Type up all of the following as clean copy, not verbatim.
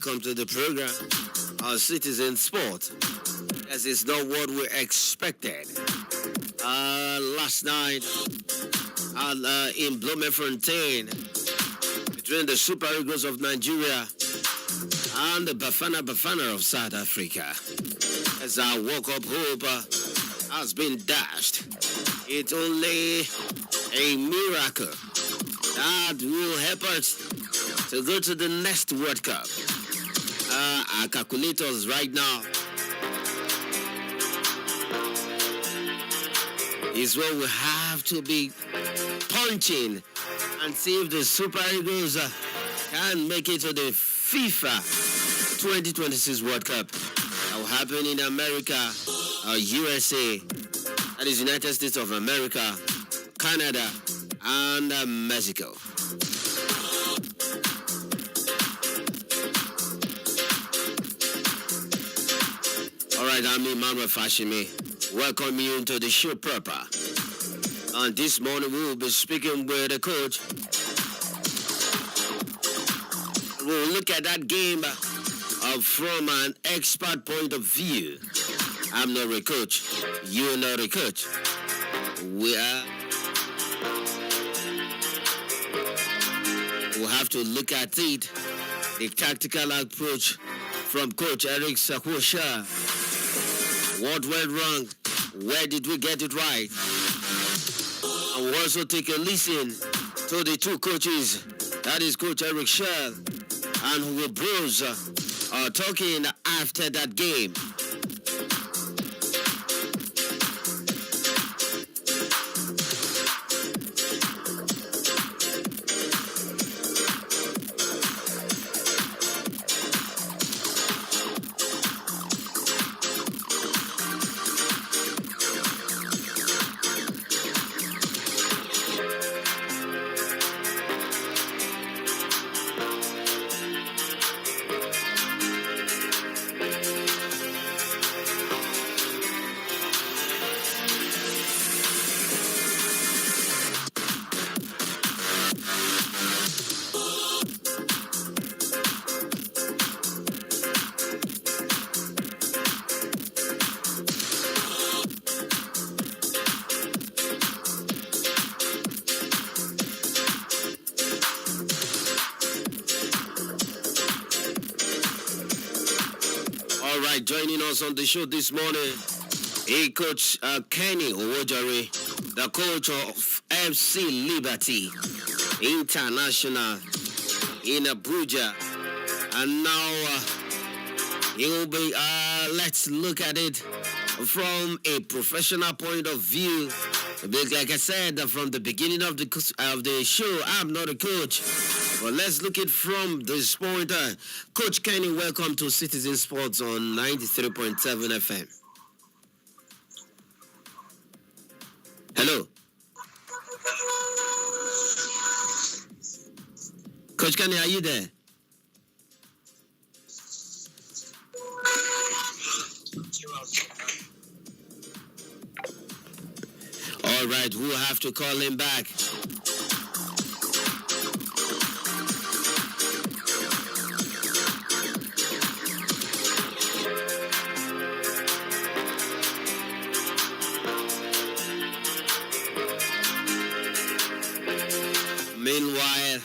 welcome to the program, our Citizen Sport. As it's not what we expected. Last night, in Bloemfontein, between the Super Eagles of Nigeria and the Bafana Bafana of South Africa, as our World Cup hope has been dashed. It's only a miracle that will help us to go to the next World Cup. Our calculators right now is where we have to be punching and see if the Super Eagles can make it to the FIFA 2026 World Cup. That will happen in America, USA, that is United States of America, Canada, and Mexico. All right, I'm Emmanuel Fashimi. Welcome you into the show proper. And this morning we will be speaking with the coach. We'll look at that game from an expert point of view. I'm not a coach. You're not a coach. We'll have to look at it, the tactical approach from Coach Eric Sakwosha. What went wrong? Where did we get it right? And we'll also take a listen to the two coaches. That is Coach Eric Shell and Hugo Bros talking after that game. Joining us on the show this morning, Coach Kenny Owojare, the coach of FC Liberty International in Abuja. And now he will be, let's look at it from a professional point of view. Like I said, from the beginning of the show, I'm not a coach. Well, let's look at from this point. Coach Kenny, welcome to Citizen Sports on 93.7 FM. Hello. Coach Kenny, are you there? All right, we'll have to call him back. Meanwhile,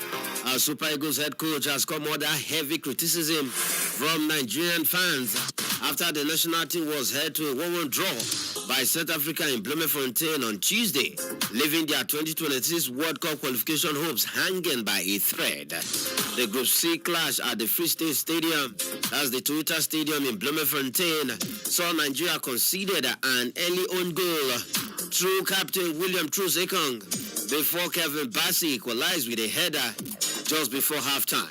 our Super Eagles head coach has come under heavy criticism from Nigerian fans after the national team was held to a 1-1 draw by South Africa in Bloemfontein on Tuesday, leaving their 2026 World Cup qualification hopes hanging by a thread. The Group C clash at the Free State Stadium, that's the Toyota Stadium in Bloemfontein, saw Nigeria conceded an early own goal through captain William Troost-Ekong before Kevin Bassey equalized with a header just before halftime.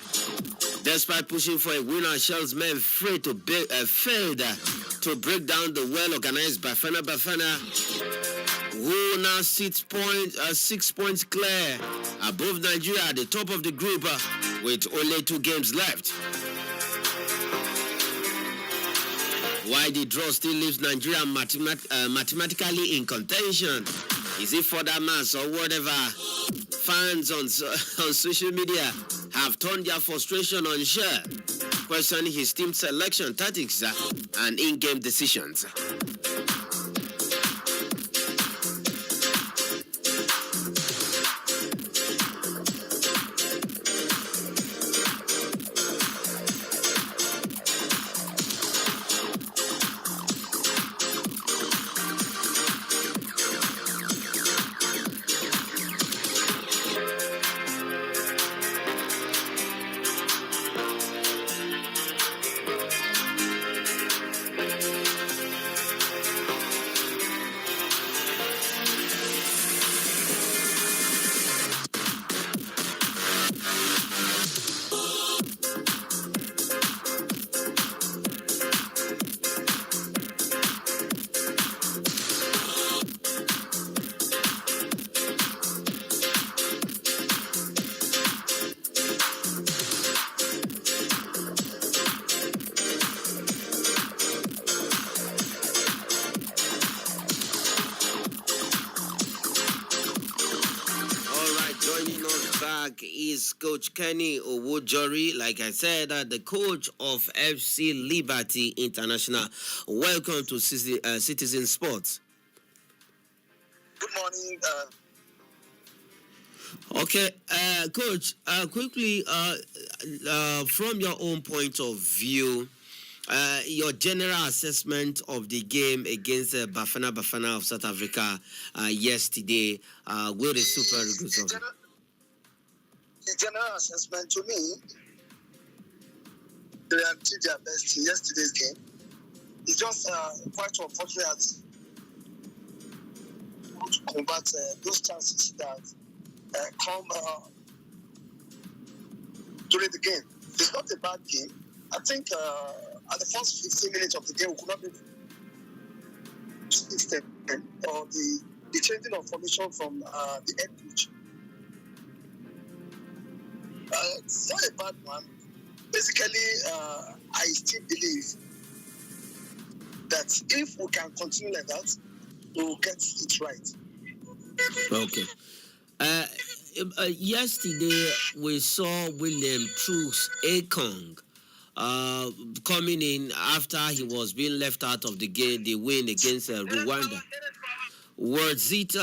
Despite pushing for a winner, Shell's men failed to break down the well-organized Bafana Bafana, who now 6 points clear above Nigeria at the top of the group with only 2 games left. Why the draw still leaves Nigeria mathematically in contention? Is it for that mass or whatever? Fans on social media have turned their frustration on Shell questioning his team selection tactics and in-game decisions. Is Coach Kenny Owojori, like I said, the coach of FC Liberty International. Welcome to Citizen Sports. Good morning. Okay, Coach, quickly, from your own point of view, your general assessment of the game against Bafana Bafana of South Africa yesterday with the Super Eagles. The general assessment to me, they did their best in yesterday's game. It's just quite unfortunate to combat those chances that come during the game. It's not a bad game. I think at the first 15 minutes of the game, we could not be system or the changing of formation from the head coach. It's not a bad one. Basically, I still believe that if we can continue like that, we will get it right. Okay. Yesterday, we saw William Truss Ekong coming in after he was being left out of the game, the win against Rwanda. Was it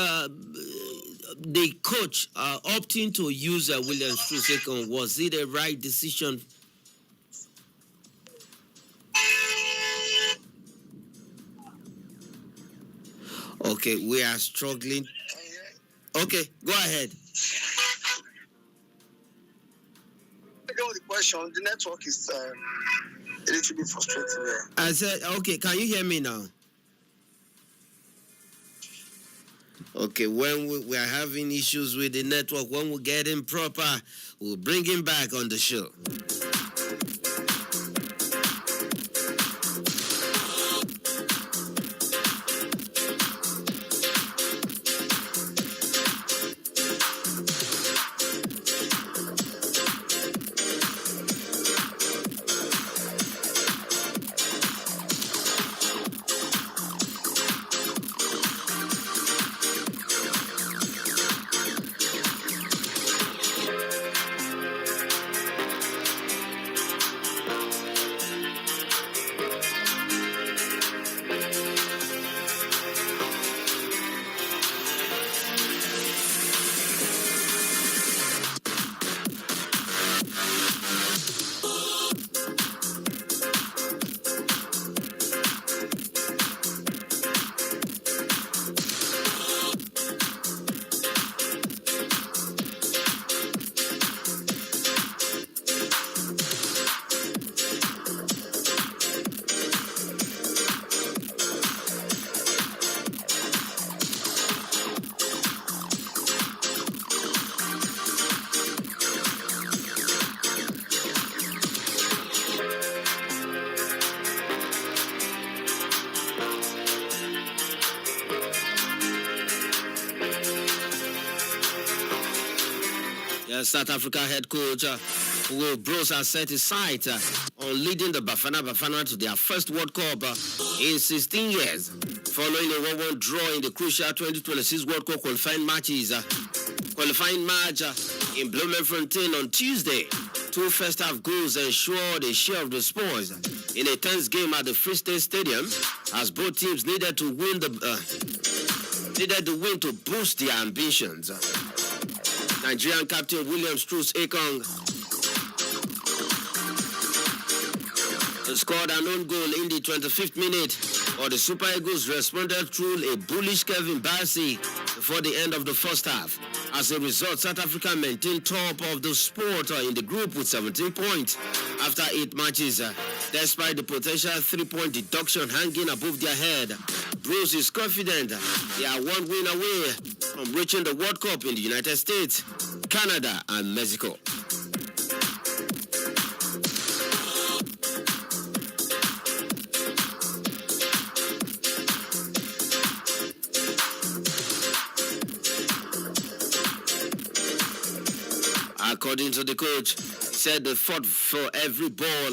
the coach opting to use William Truss Ekong? Was it a right decision? Okay, we are struggling. Okay, go ahead. The question, the network is a little bit frustrating there. I said, okay, can you hear me now? Okay, when we are having issues with the network, when we get him proper, we'll bring him back on the show. South Africa head coach Will Bros has set his sight on leading the Bafana to their first World Cup in 16 years, following a 1-1 draw in the crucial 2026 World Cup qualifying match in Bloemfontein on Tuesday. Two first-half goals ensured a share of the spoils in a tense game at the Free State Stadium, as both teams needed to win to boost their ambitions. Nigerian captain William Strauss Ekong scored an own goal in the 25th minute, but the Super Eagles responded through a bullish Kevin Bassey before the end of the first half. As a result, South Africa maintained top of the sport in the group with 17 points after 8 matches, despite the potential 3-point deduction hanging above their head. Bruce is confident they are one win away from reaching the World Cup in the United States, Canada, and Mexico. According to the coach, he said they fought for every ball.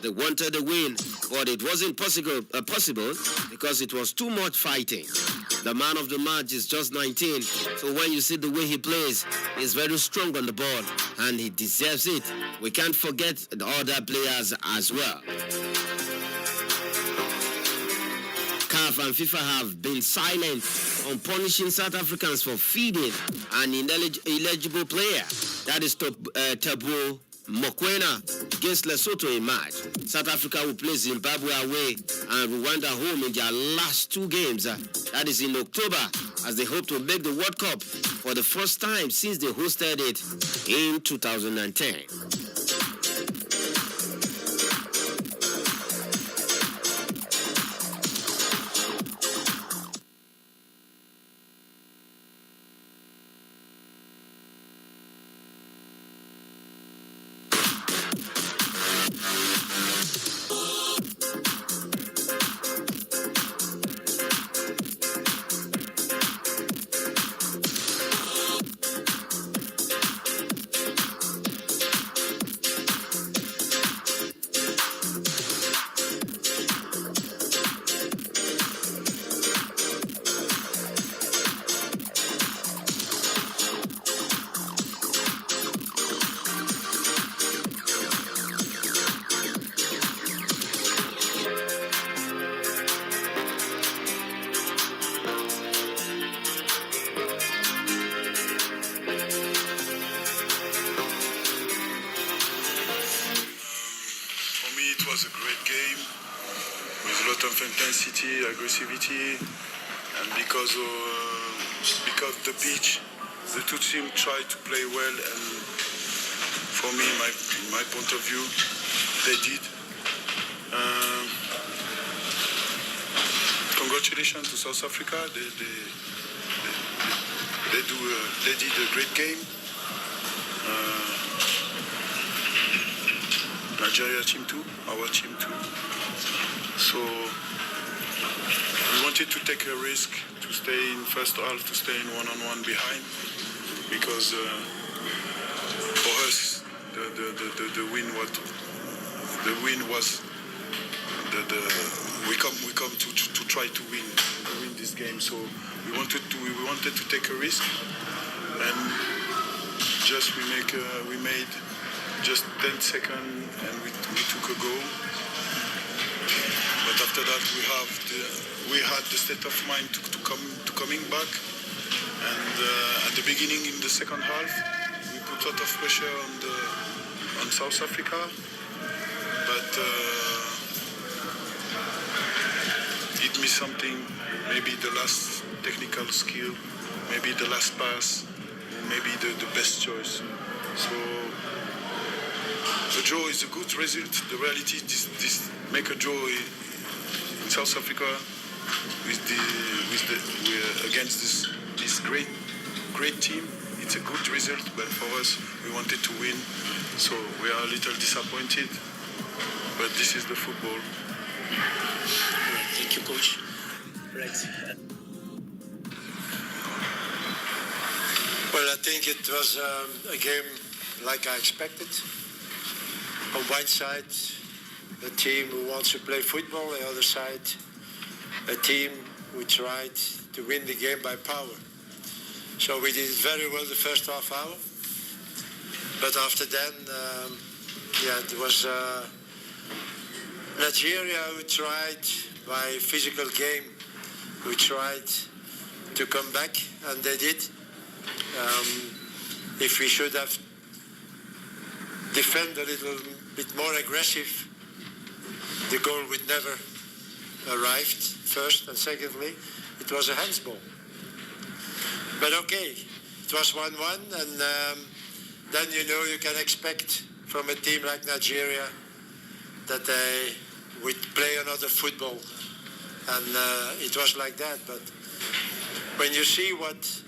They wanted a win, but it wasn't possible because it was too much fighting. The man of the match is just 19, so when you see the way he plays, he's very strong on the ball, and he deserves it. We can't forget the other players as well. CAF and FIFA have been silent on punishing South Africans for feeding an ineligible player. That is Tabo Mokoena against Lesotho in March. South Africa will play Zimbabwe away and Rwanda home in their last 2 games. That is in October, as they hope to make the World Cup for the first time since they hosted it in 2010. Was a great game with a lot of intensity, aggressivity, and because of the pitch, the two teams tried to play well, and for me, my point of view, they did. Congratulations to South Africa. They did a great game. Nigeria team too, our team too. So we wanted to take a risk to stay in first half, to stay in one-on-one behind, because for us the win was we come to try to win this game. So we wanted to take a risk, and just we made just 10 seconds and we took a goal. But after that we had the state of mind to coming back. And at the beginning in the second half, we put a lot of pressure on South Africa. But it missed something, maybe the last technical skill, maybe the last pass, maybe the best choice. So the draw is a good result. The reality is this make a draw in South Africa against this great team. It's a good result, but for us we wanted to win, so we are a little disappointed. But this is the football. Thank you, coach. Right. Well, I think it was a game like I expected. On one side, a team who wants to play football. On the other side, a team who tried to win the game by power. So we did very well the first half hour. But after then, Yeah, it was Nigeria who tried by physical game, who tried to come back, and they did. If we should have defended a little bit more aggressive, the goal would never arrived, first, and secondly, it was a handsball. But okay, it was 1-1, and then you can expect from a team like Nigeria that they would play another football, and it was like that. But when you see what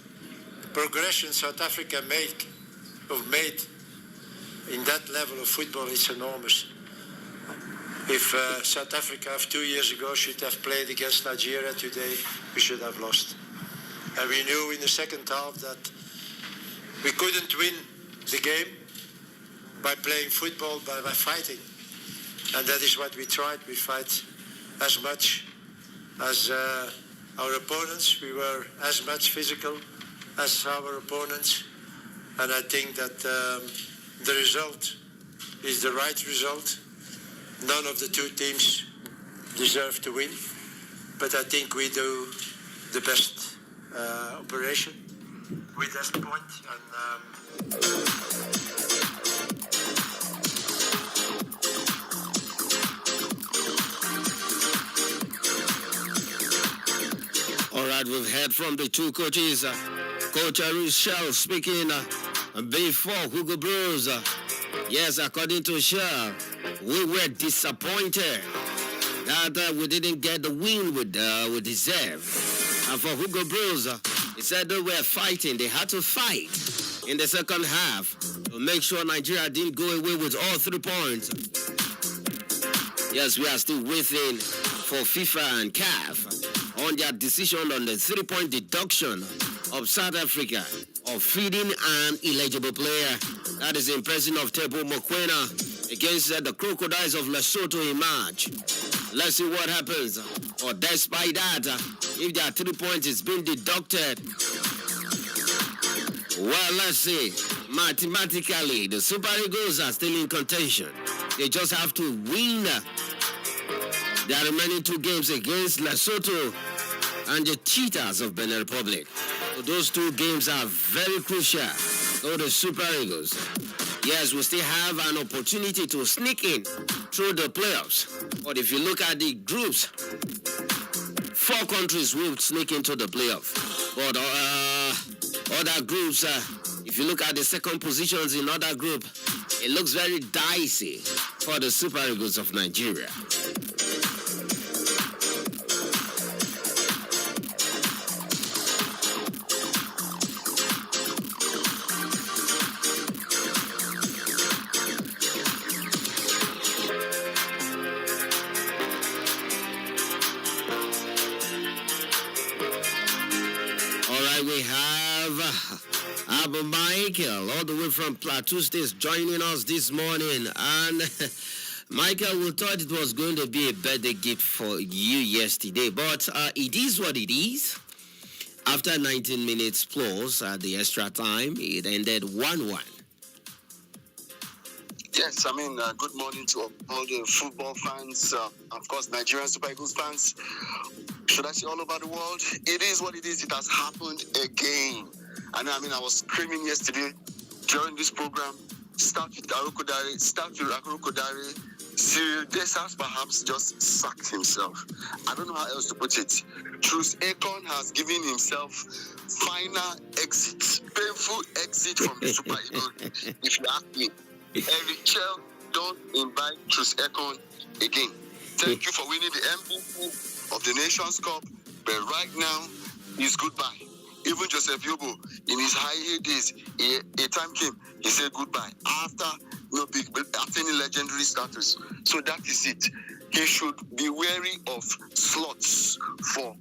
progression South Africa made in that level of football, it's enormous. If South Africa of 2 years ago should have played against Nigeria today, we should have lost. And we knew in the second half that we couldn't win the game by playing football, by fighting. And that is what we tried. We fight as much as our opponents. We were as much physical as our opponents. And I think that the result is the right result. None of the two teams deserve to win, but I think we do the best operation with that point. All right, we've heard from the two coaches. Coach Shell speaking before Hugo Broos. Yes, according to Shell, we were disappointed that we didn't get the win we deserve. And for Hugo Broos, he said they were fighting. They had to fight in the second half to make sure Nigeria didn't go away with all 3 points. Yes, we are still waiting for FIFA and CAF on their decision on the 3-point deduction of South Africa of feeding an illegible player. That is in person of Teboho Mokoena against the Crocodiles of Lesotho in March. Let's see what happens. Or despite that, if their 3 points is being deducted, well, let's see. Mathematically, the Super Eagles are still in contention. They just have to win their remaining 2 games against Lesotho and the Cheetahs of Benin Republic. So those 2 games are very crucial for the Super Eagles. Yes, we still have an opportunity to sneak in through the playoffs. But if you look at the groups, 4 countries will sneak into the playoff. But other groups, if you look at the second positions in other group, it looks very dicey for the Super Eagles of Nigeria. We have Abu Michael, all the way from Plateau State, joining us this morning. And Michael, we thought it was going to be a birthday gift for you yesterday, but it is what it is. After 19 minutes plus at the extra time, it ended 1-1. Yes, good morning to all the football fans, of course, Nigerian Super Eagles fans. Should I say all over the world? It is what it is. It has happened again. And I was screaming yesterday during this program, start with Arokodare, Cyril Dessers perhaps just sacked himself. I don't know how else to put it. Truce Ekong has given himself final exit, painful exit from the Super Eagles, if you ask me. Eric Chell, don't invite Truce Ekong again. Thank you for winning the MVP of the Nations Cup, but right now, it's goodbye. Even Joseph Yobo, in his high days, a time came, he said goodbye after attaining legendary status. So that is it. He should be wary of slots for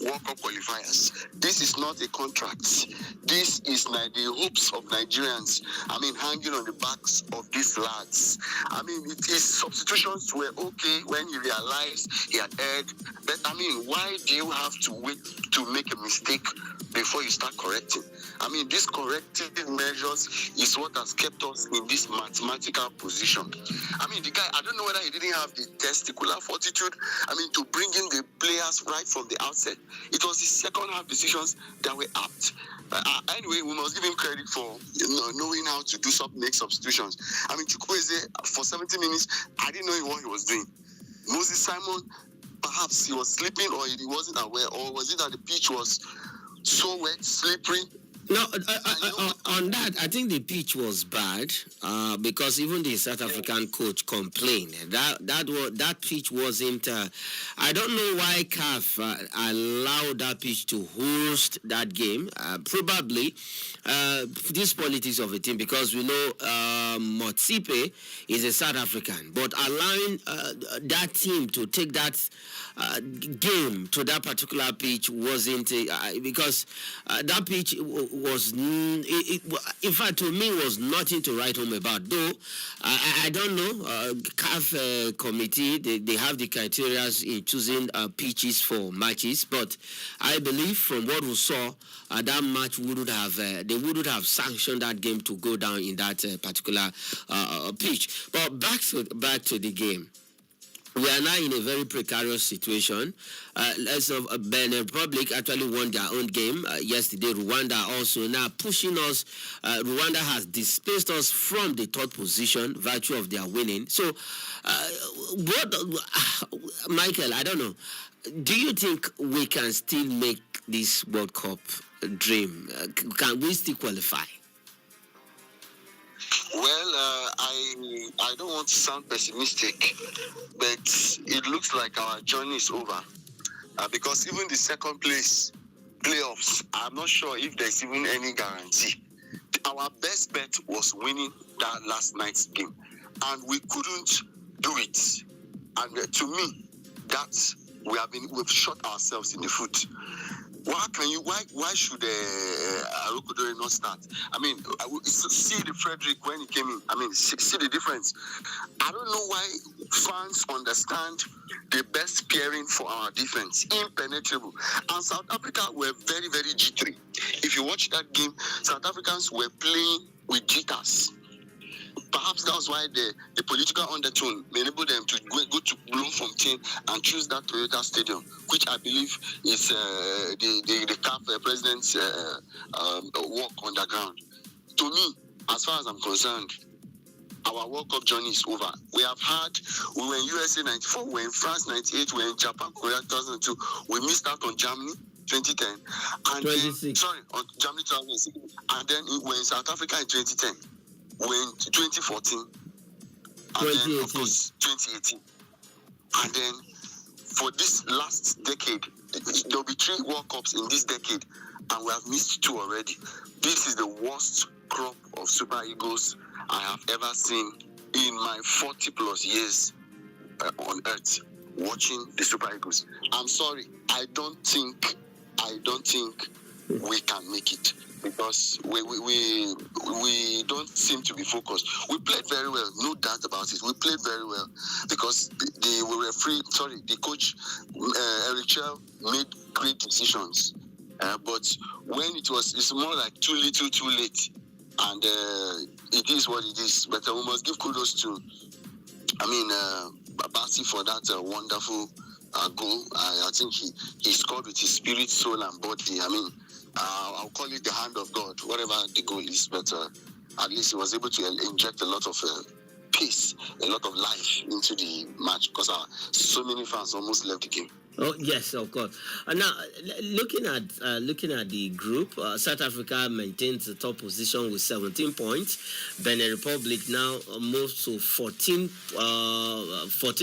World Cup qualifiers. This is not a contract. This is the hopes of Nigerians. I mean, hanging on the backs of these lads. I mean, his substitutions were okay when he realized he had erred. But I mean, why do you have to wait to make a mistake before you start correcting? I mean, these corrective measures is what has kept us in this mathematical position. I mean, the guy, I don't know whether he didn't have the testicular fortitude, I mean, to bring in the players right from the outset. It was the second half decisions that were apt. Anyway, we must give him credit for knowing how to do make substitutions. I mean, Chukwueze, for 70 minutes, I didn't know what he was doing. Moses Simon, perhaps he was sleeping or he wasn't aware, or was it that the pitch was so wet, slippery? No, on that, I think the pitch was bad because even the South African coach complained that pitch wasn't. I don't know why CAF allowed that pitch to host that game. Probably this politics of a team, because we know Motsipe is a South African, but allowing that team to take that game to that particular pitch wasn't because that pitch was, in fact, to me, was nothing to write home about. Though I don't know, CAF committee, they have the criteria in choosing pitches for matches, but I believe from what we saw, that match they wouldn't have sanctioned that game to go down in that particular pitch. But back to the game. We are now in a very precarious situation. Benin Republic actually won their own game yesterday. Rwanda also now pushing us. Rwanda has displaced us from the third position, virtue of their winning. So, Michael, I don't know. Do you think we can still make this World Cup dream? Can we still qualify? Well, I don't want to sound pessimistic, but it looks like our journey is over. Because even the second place playoffs, I'm not sure if there's even any guarantee. Our best bet was winning that last night's game, and we couldn't do it. And to me, we've shot ourselves in the foot. Why should Arokodore not start? I mean, see the Frederick when he came in. I mean, see the difference. I don't know why fans understand the best pairing for our defense, impenetrable. And South Africa were very, very jittery. If you watch that game, South Africans were playing with jitters. Perhaps that was why the political undertone enabled them to go to Bloemfontein and choose that Toyota Stadium, which I believe is the CAF president's work on the ground. To me, as far as I'm concerned, our World Cup journey is over. We were in USA 94, we were in France 98, we were in Japan, Korea 2002. We missed out on Germany 2010. And on Germany 2006. And then we were in South Africa in 2010. We're in 2014, and then of course 2018, and then for this last decade, there'll be 3 World Cups in this decade, and we have missed 2 already. This is the worst crop of Super Eagles I have ever seen in my 40 plus years on earth watching the Super Eagles. I'm sorry, I don't think we can make it. Because we don't seem to be focused. We played very well, no doubt about it. We played very well because the coach Eric Chell made great decisions. But when it's more like too little, too late, and it is what it is. But we must give kudos to, Babasi for that wonderful goal. I think he scored with his spirit, soul, and body. I'll call it the hand of God, whatever the goal is, but at least he was able to inject a lot of peace, a lot of life into the match because so many fans almost left the game. Oh yes, of course. Now, looking at the group, South Africa maintains the top position with 17 points. Benin Republic now moves to 14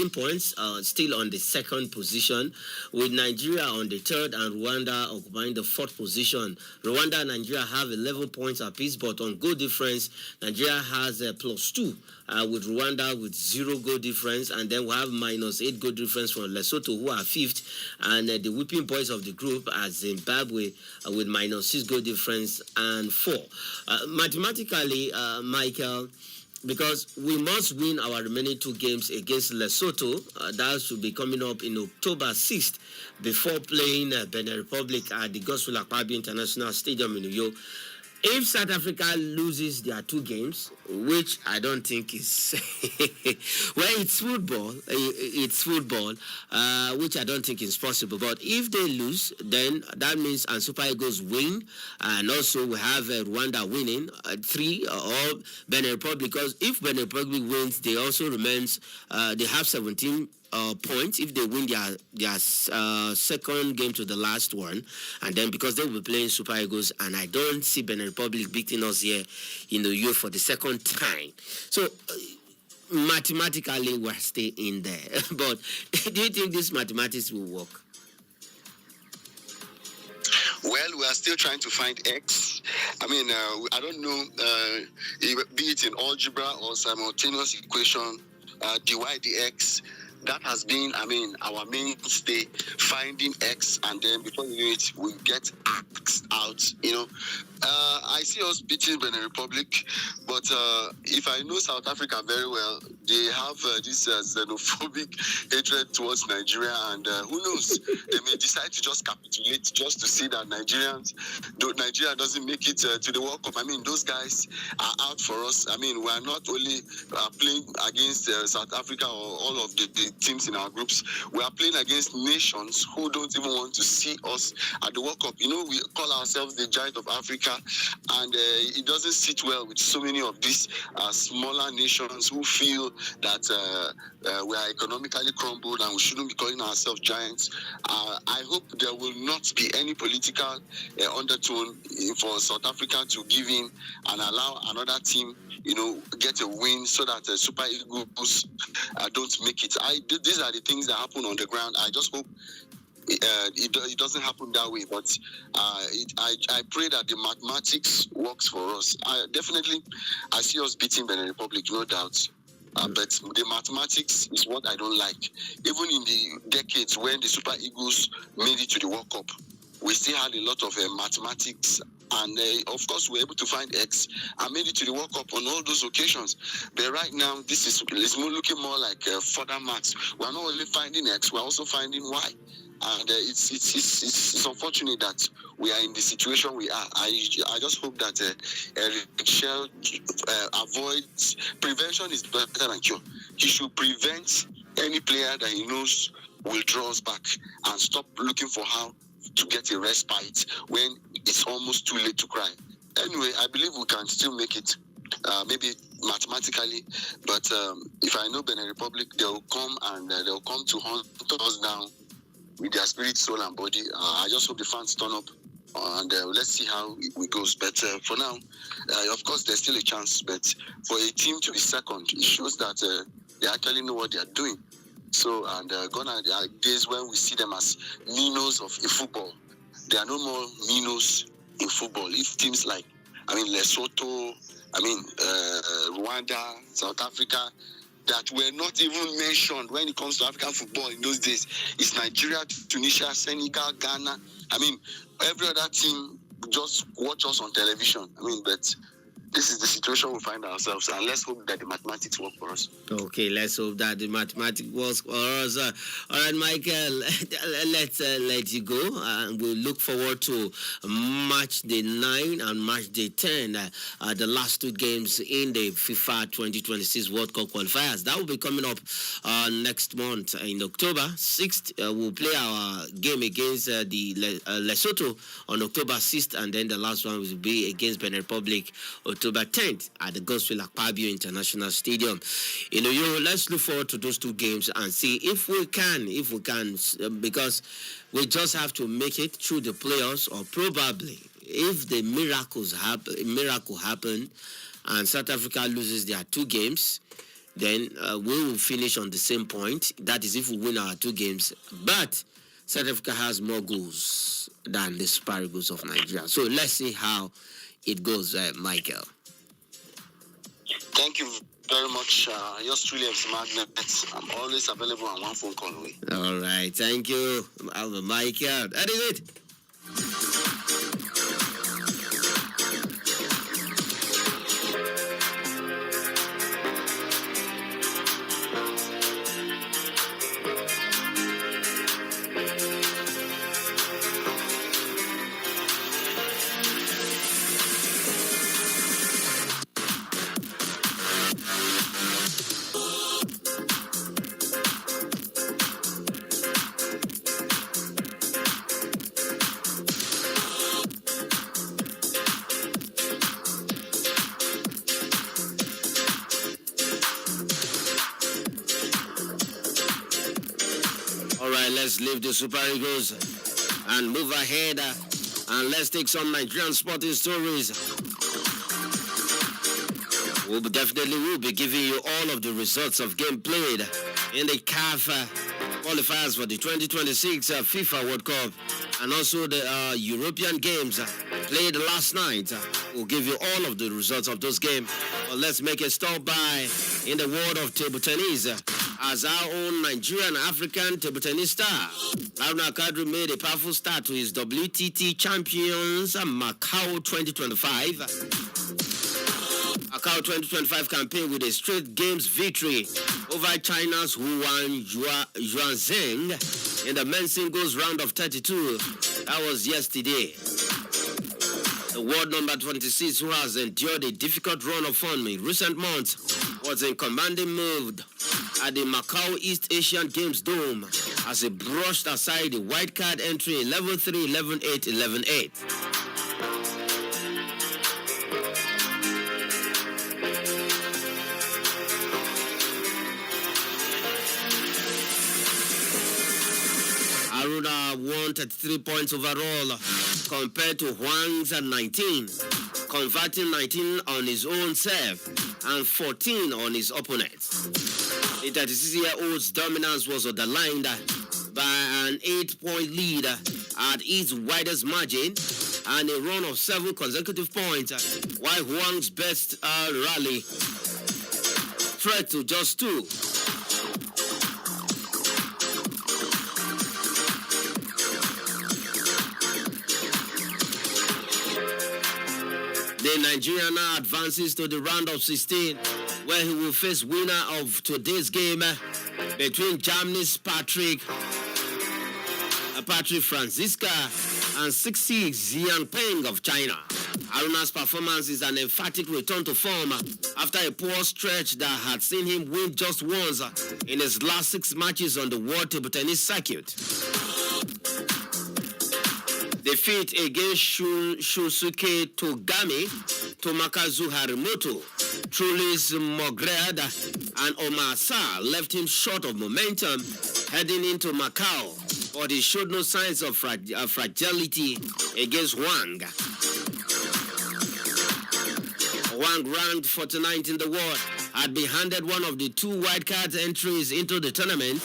points, still on the second position, with Nigeria on the third and Rwanda occupying the fourth position. Rwanda and Nigeria have 11 points apiece, but on goal difference, Nigeria has +2. With Rwanda with 0 goal difference, and then we have -8 goal difference from Lesotho, who are fifth each, and the whipping boys of the group are Zimbabwe with -6 goal difference and 4. Mathematically, Michael, because we must win our remaining 2 games against Lesotho. That should be coming up in October 6th before playing Benin Republic at the Godswill Akpabio International Stadium in New York. If South Africa loses their 2 games, which I don't think is, well, it's football, which I don't think is possible. But if they lose, then that means and Super Eagles win, and also we have Rwanda winning 3 or Benin Republic. Because if Benin Republic wins, they also remains, they have 17 points if they win their second game to the last one, and then because they will be playing Super Eagles, and I don't see Benin Republic beating us here in the year for the second time. So mathematically we're still in there. But do you think this mathematics will work? Well, we are still trying to find X. I mean, I don't know, be it in algebra or simultaneous equation, dy dx. That has been, I mean, our mainstay, finding X, and then before you know it, we get X out, you know. I see us beating Benin Republic, but if I know South Africa very well, they have this xenophobic hatred towards Nigeria, and who knows, they may decide to just capitulate just to see that Nigeria doesn't make it to the World Cup. I mean, those guys are out for us. I mean, we are not only playing against South Africa or all of the teams in our groups, we are playing against nations who don't even want to see us at the World Cup. You know, we call ourselves the giant of Africa, and it doesn't sit well with so many of these smaller nations who feel that we are economically crumbled and we shouldn't be calling ourselves giants. I hope there will not be any political undertone for South Africa to give in and allow another team, you know, get a win so that Super Eagles don't make it. These are the things that happen on the ground. I just hope it doesn't happen that way, but I pray that the mathematics works for us. I see us beating Benin Republic, no doubt. But the mathematics is what I don't like. Even in the decades when the Super Eagles made it to the World Cup, we still had a lot of mathematics, and of course we were able to find X and made it to the World Cup on all those occasions. But right now, this is looking more like further maths. We're not only finding X, we're also finding Y. And it's unfortunate that we are in the situation we are. I just hope that Eric Shell avoids. Prevention is better than cure. He should prevent any player that he knows will draw us back and stop looking for how to get a respite when it's almost too late to cry. Anyway, I believe we can still make it. Maybe mathematically, but if I know Benin Republic, they'll come to hunt us down with their spirit, soul, and body. I just hope the fans turn up, and let's see how it goes. But for now, of course, there's still a chance. But for a team to be second, it shows that they actually know what they are doing. So, and gone are the days when we see them as minnows of football. There are no more minnows in football. If teams like, Lesotho, Rwanda, South Africa, that were not even mentioned when it comes to African football in those days, it's Nigeria, Tunisia, Senegal, Ghana. Every other team just watch us on television. But this is the situation we find ourselves, and let's hope that the mathematics work for us. Okay, let's hope that the mathematics works for us. All right, Michael, let's let you go, and we'll look forward to March the 9 and March the 10, the last 2 games in the FIFA 2026 World Cup qualifiers. That will be coming up next month in October 6th. We'll play our game against the Lesotho on October 6th, and then the last one will be against Benin Republic October 10th at the Godswill Akpabio International Stadium. Let's look forward to those 2 games and see if we can, because we just have to make it through the playoffs, or probably if the miracle happen and South Africa loses their 2 games, then we will finish on the same point. That is if we win our 2 games. But South Africa has more goals than the Super Eagles of Nigeria. So let's see how it goes, Michael. Thank you very much. Yours truly, MC Magnet. I'm always available on one phone call away. All right, thank you. I'll have the mic out. That is it. All right, let's leave the Super Eagles and move ahead and let's take some Nigerian sporting stories. We'll be giving you all of the results of game played in the CAF qualifiers for the 2026 FIFA World Cup and also the European games played last night. We'll give you all of the results of those games. But let's make a stop by in the world of table tennis as our own Nigerian African table tennis star. Haruna Kadri made a powerful start to his WTT Champions Macau 2025. Macau 2025 campaign with a straight games victory over China's Huan Yuanzheng in the men's singles round of 32. That was yesterday. The world number 26, who has endured a difficult run of form in recent months, was in commanding mood at the Macau East Asian Games Dome as he brushed aside the white card entry 11-3, 11-8, 11-8. Haruna won 33 points overall compared to Huang's at 19, converting 19 on his own serve and 14 on his opponents. The 36-year-old's dominance was underlined by an 8-point lead at its widest margin and a run of 7 consecutive points, while Huang's best rally threat to just 2. The Nigerian now advances to the round of 16, where he will face winner of today's game between Germany's Patrick Franziska and 6-6 Xian Peng of China. Haruna's performance is an emphatic return to form after a poor stretch that had seen him win just once in his last 6 matches on the World Table Tennis circuit. Defeat against Shusuke Togami, Tomokazu Harimoto, Trulis Mogred, and Omar Sa left him short of momentum heading into Macau, but he showed no signs of fragility against Wang. Wang, ranked 49th in the world, had been handed one of the 2 wildcard entries into the tournament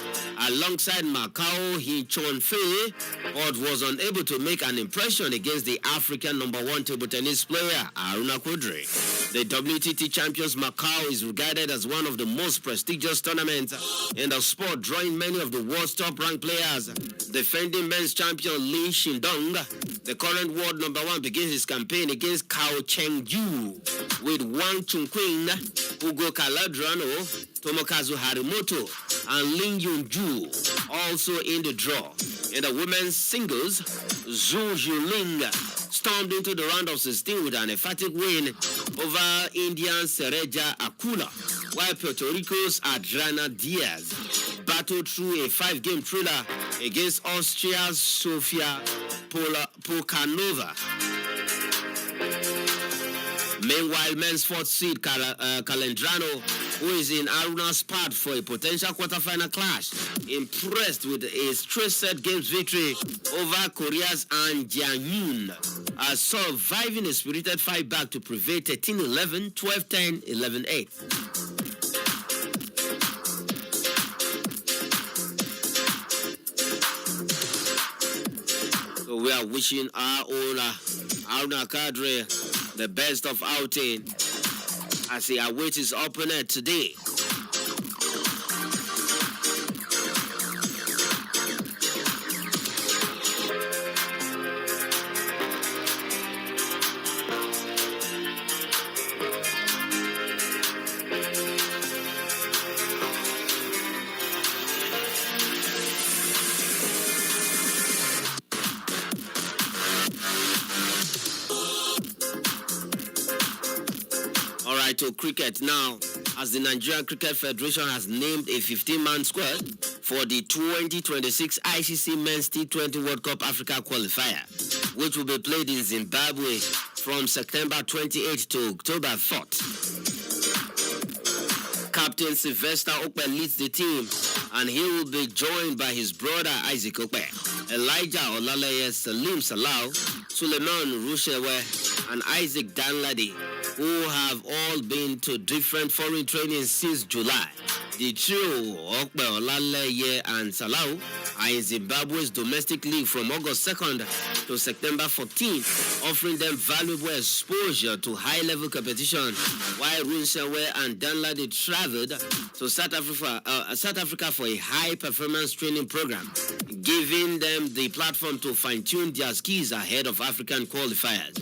alongside Macau Hee Chun-fei, but was unable to make an impression against the African #1 table tennis player, Haruna Kadri. The WTT Champions Macau is regarded as one of the most prestigious tournaments in the sport, drawing many of the world's top-ranked players. Defending men's champion Lin Shindong, the current world #1, begins his campaign against Kao Cheng-yu with Wang Chunqing, Hugo Caladrano, Tomokazu Harimoto, and Lin Yunju also in the draw. In the women's singles, Zhu Yuling stormed into the round of 16 with an emphatic win over Indian Sereja Akula, while Puerto Rico's Adriana Diaz battled through a 5-game thriller against Austria's Sofia Polkanova. Meanwhile, men's 4th seed Calendrano, who is in Haruna's path for a potential quarterfinal clash, impressed with a straight set games victory over Korea's An Jian-yoon, surviving a spirited fight back to prevail 13-11, 12-10, 11-8. So we are wishing our own Haruna Kadri the best of outing as he awaits his opponent today. To cricket now, as the Nigerian Cricket Federation has named a 15-man squad for the 2026 ICC Men's T20 World Cup Africa qualifier, which will be played in Zimbabwe from September 28th to October 4th. Captain Sylvester Okpe leads the team, and he will be joined by his brother Isaac Okpe, Elijah Olaleye, Salim Salau, Suleiman Rushewe, and Isaac Danladi, who have all been to different foreign trainings since July. The trio, Okpe, Olaleye, and Salau, are in Zimbabwe's domestic league from August 2nd to September 14th, offering them valuable exposure to high-level competition, while Rushewe and Danladi traveled to South Africa for a high-performance training program, giving them the platform to fine-tune their skills ahead of African qualifiers.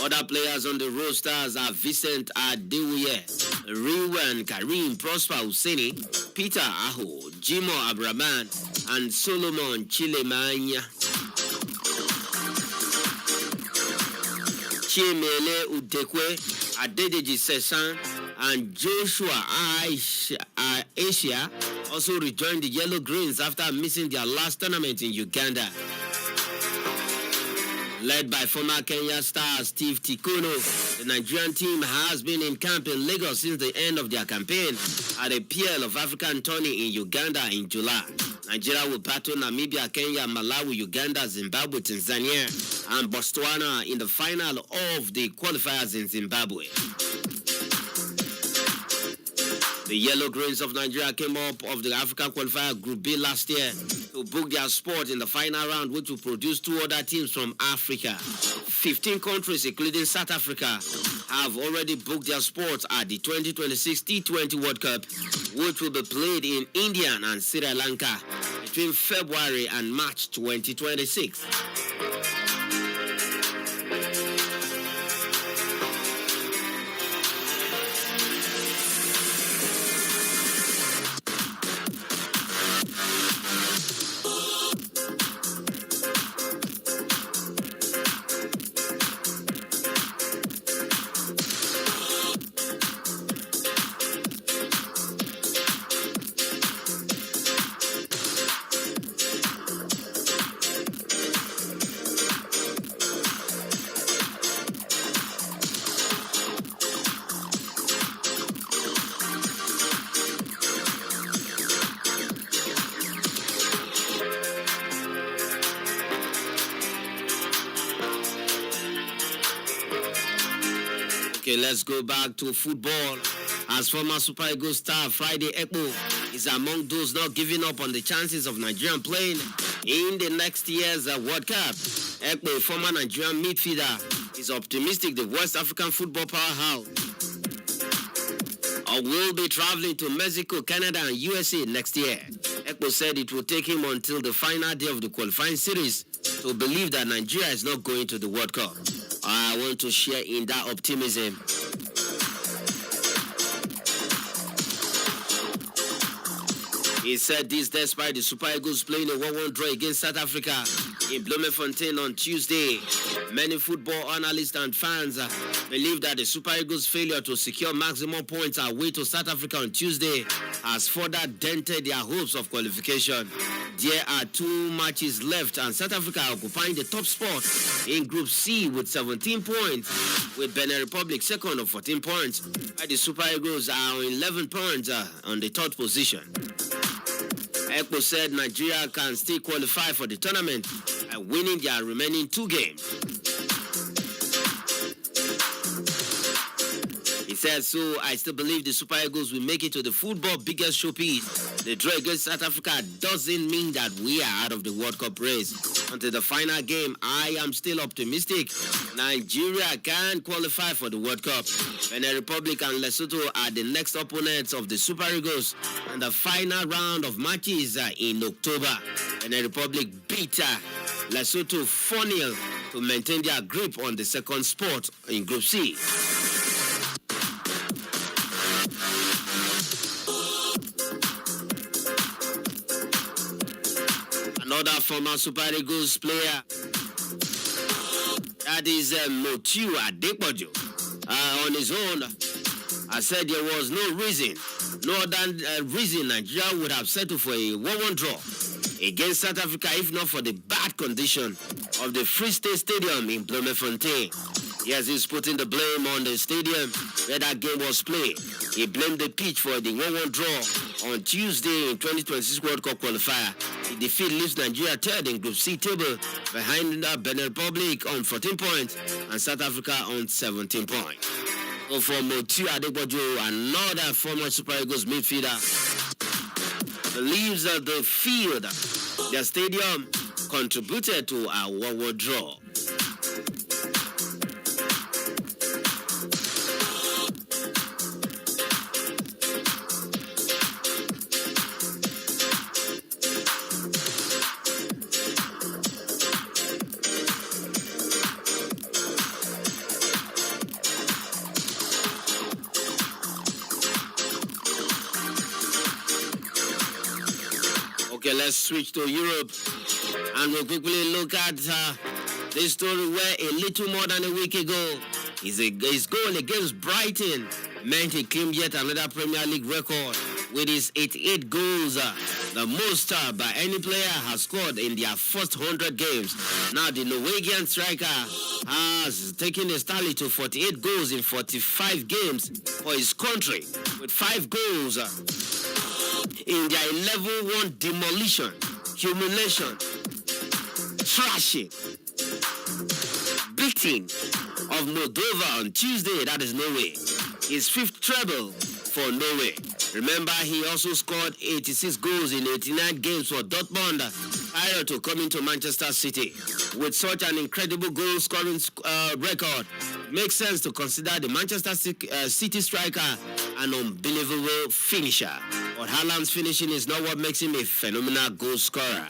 Other players on the rosters are Vincent Adewuye, Riwan Karim, Prosper Husseini, Peter Aho, Jimo Abraman, and Solomon Chilemanya. Chimele Udekwe, Adedeji Sesan, and Joshua Asia also rejoined the Yellow Greens after missing their last tournament in Uganda. Led by former Kenya star Steve Tikono, the Nigerian team has been in camp in Lagos since the end of their campaign at a PL of African tourney in Uganda in July. Nigeria will battle Namibia, Kenya, Malawi, Uganda, Zimbabwe, Tanzania, and Botswana in the final of the qualifiers in Zimbabwe. The Yellow Greens of Nigeria came up of the African qualifier Group B last year to book their spot in the final round, which will produce two other teams from Africa. 15 countries, including South Africa, have already booked their spots at the 2026 T20 World Cup, which will be played in India and Sri Lanka between February and March 2026. Okay, let's go back to football. As former Super Eagles star Friday Ekpo is among those not giving up on the chances of Nigerian playing in the next year's World Cup. Ekpo, a former Nigerian midfielder, is optimistic the West African football powerhouse will be traveling to Mexico, Canada, and USA next year. Ekpo said it will take him until the final day of the qualifying series to believe that Nigeria is not going to the World Cup. I want to share in that optimism. He said this despite the Super Eagles playing a 1-1 draw against South Africa in Bloemfontein on Tuesday. Many football analysts and fans believe that the Super Eagles' failure to secure maximum points away to South Africa on Tuesday has further dented their hopes of qualification. There are 2 matches left, and South Africa occupying the top spot in Group C with 17 points, with Benin Republic second on 14 points, while the Super Eagles are on 11 points on the third position. Ekpo said Nigeria can still qualify for the tournament by winning their remaining 2 games. He said, so I still believe the Super Eagles will make it to the football biggest showpiece. The draw against South Africa doesn't mean that we are out of the World Cup race. until the final game, I am still optimistic Nigeria can qualify for the World Cup. Benin Republic and Lesotho are the next opponents of the Super Eagles, and the final round of matches in October. Benin Republic beat Lesotho 4-0 to maintain their grip on the second spot in Group C. Another former Super Eagles player, that is Motiu Adepoju, on his own, I said there was no reason, no other reason Nigeria would have settled for a 1-1 draw against South Africa if not for the bad condition of the Free State Stadium in Bloemfontein. Yes, he's putting the blame on the stadium where that game was played. He blamed the pitch for the 1-1 draw on Tuesday in 2026 World Cup qualifier. The defeat leaves Nigeria third in Group C table behind Benin Republic on 14 points and South Africa on 17 points. So for Motiu Adepoju, another former Super Eagles midfielder, believes that the field, their stadium, contributed to a 1-1 draw. Okay, let's switch to Europe, and we'll quickly look at this story where a little more than a week ago, his goal against Brighton meant he claimed yet another Premier League record with his 88 goals, the most by any player has scored in their first 100 games. Now the Norwegian striker has taken a tally to 48 goals in 45 games for his country, with 5 goals in their 11-1 demolition, humiliation, trashing, beating of Moldova on Tuesday. That is Norway. His 5th treble for Norway. Remember, he also scored 86 goals in 89 games for Dortmund prior to coming to Manchester City. With such an incredible goal-scoring record, it makes sense to consider the Manchester City striker an unbelievable finisher. But Haaland's finishing is not what makes him a phenomenal goal scorer.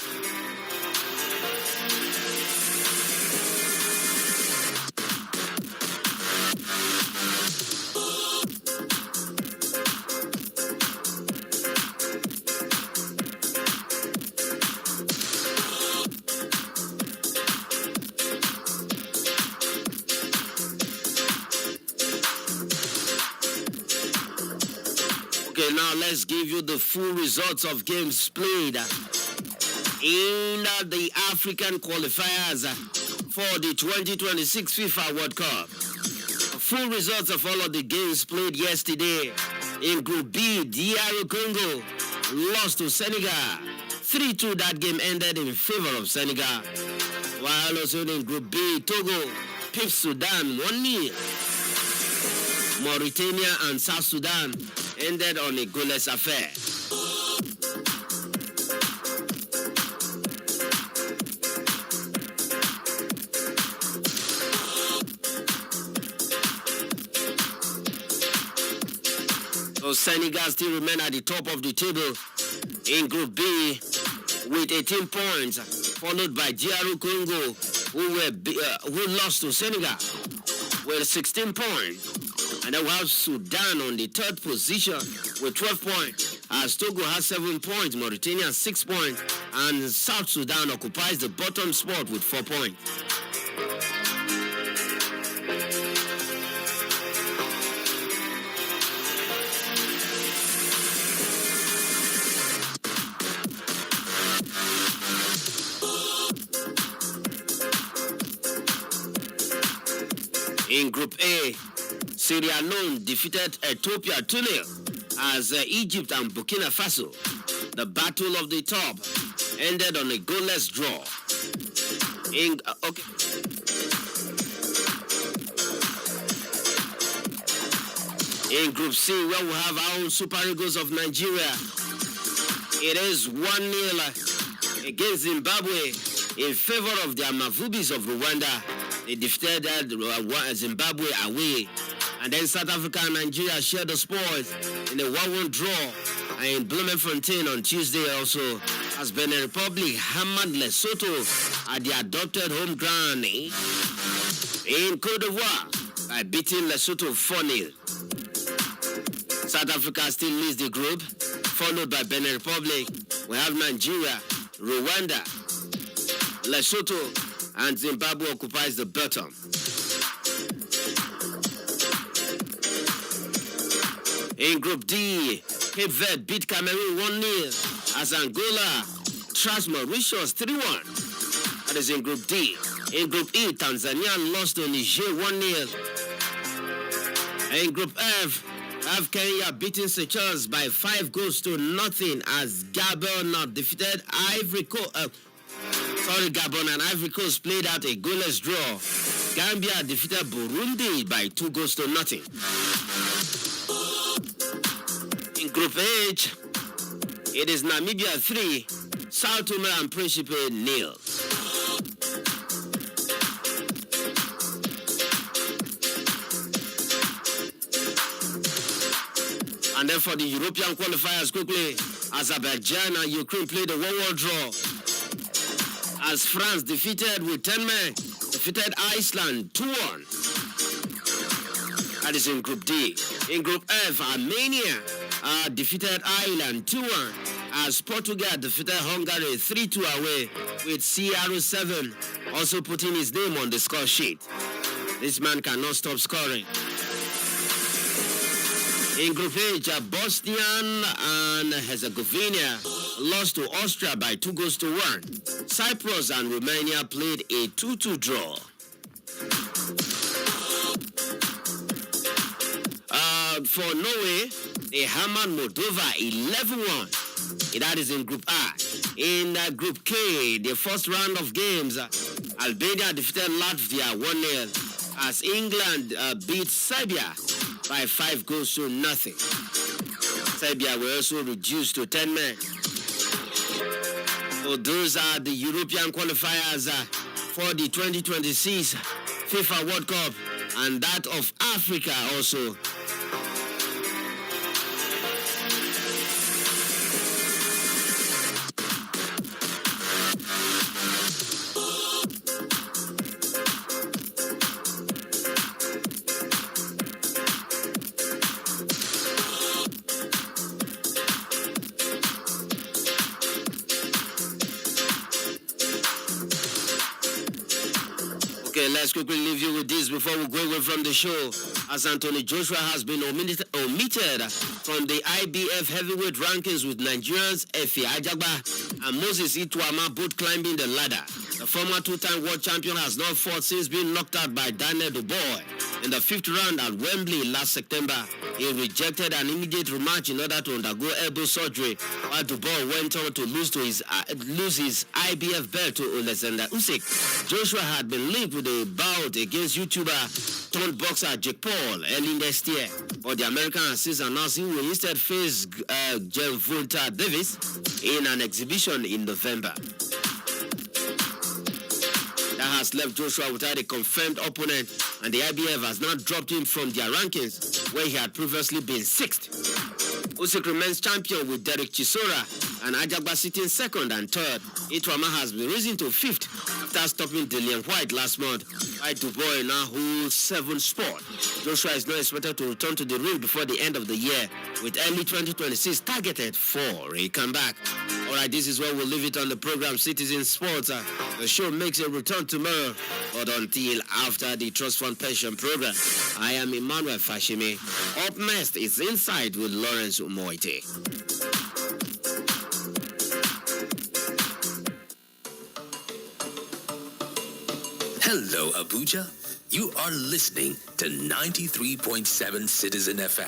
Okay, now let's give you the full results of games played in the African qualifiers for the 2026 FIFA World Cup. Full results of all of the games played yesterday. In Group B, DR Congo lost to Senegal. 3-2, that game ended in favor of Senegal. While also in Group B, Togo pipped Sudan 1-0. Mauritania and South Sudan ended on a goalless affair. So Senegal still remain at the top of the table in Group B with 18 points, followed by DR Congo, who lost to Senegal with 16 points. And then we have Sudan on the 3rd position with 12 points. As Togo has 7 points, Mauritania 6 points, and South Sudan occupies the bottom spot with 4 points. In Group A, Sierra Leone defeated Ethiopia 2-0 as Egypt and Burkina Faso. The battle of the top ended on a goalless draw. In Group C, where we have our own Super Eagles of Nigeria, it is 1-0 against Zimbabwe in favor of the Amavubis of Rwanda. They defeated Zimbabwe away. And then South Africa and Nigeria shared the spoils in a 1-1 draw in Bloemfontein on Tuesday also, as Benin Republic hammered Lesotho at the adopted home ground in Cote d'Ivoire by beating Lesotho 4-0. South Africa still leads the group, followed by Benin Republic. We have Nigeria, Rwanda, Lesotho, and Zimbabwe occupies the bottom. In Group D, Cape Verde beat Cameroon 1-0 as Angola trashed Mauritius 3-1. That is in Group D. In Group E, Tanzania lost to Niger 1-0. In Group F, we have Kenya beating Seychelles by 5-0 as Gabon defeated Ivory Coast. Gabon and Ivory Coast played out a goalless draw. Gambia defeated Burundi by 2-0. In Group H, it is Namibia 3, Sao Tome and Principe 0. And then for the European qualifiers quickly, Azerbaijan and Ukraine played a 1-1 draw. As France defeated Iceland 2-1. That is in Group D. In Group F, Armenia defeated Ireland 2-1 as Portugal defeated Hungary 3-2 away, with CR7 also putting his name on the score sheet. This man cannot stop scoring. In Group H, Bosnia and Herzegovina lost to Austria by 2-1. Cyprus and Romania played a 2-2 draw. For Norway, they hammered Moldova 11-1. That is in Group I. In Group K, the first round of games, Albania defeated Latvia 1-0 as England beat Serbia by 5-0. Serbia were also reduced to 10 men. So those are the European qualifiers for the 2026 FIFA World Cup, and that of Africa also. Okay, let's quickly leave you with this before we go away from the show. As Anthony Joshua has been omitted from the IBF heavyweight rankings, with Nigerians Efe Ajagba and Moses Ituama both climbing the ladder. The former two-time world champion has not fought since being knocked out by Daniel Dubois in the 5th round at Wembley last September. He rejected an immediate rematch in order to undergo elbow surgery, while Dubois went on to lose his IBF belt to Alexander Usyk. Joshua had been linked with a bout against YouTuber turned boxer Jake Paul early next year, but the American has since announced he will instead face Gervonta Davis in an exhibition in November. That has left Joshua without a confirmed opponent, and the IBF has now dropped him from their rankings, where he had previously been 6th. Usyk remains champion with Derek Chisora and Ajagba sitting 2nd and 3rd. Ituama has been risen to 5th after stopping Dillian White last month, while Dubois now holds 7th spot. Joshua is not expected to return to the ring before the end of the year, with early 2026 targeted for a comeback. All right, this is where we'll leave it on the program Citizen Sports. The show makes a return tomorrow, but until after the Trust Fund Pension Program. I am Emmanuel Fashime. Up next is Inside with Lawrence Umoite. Hello, Abuja. You are listening to 93.7 Citizen FM.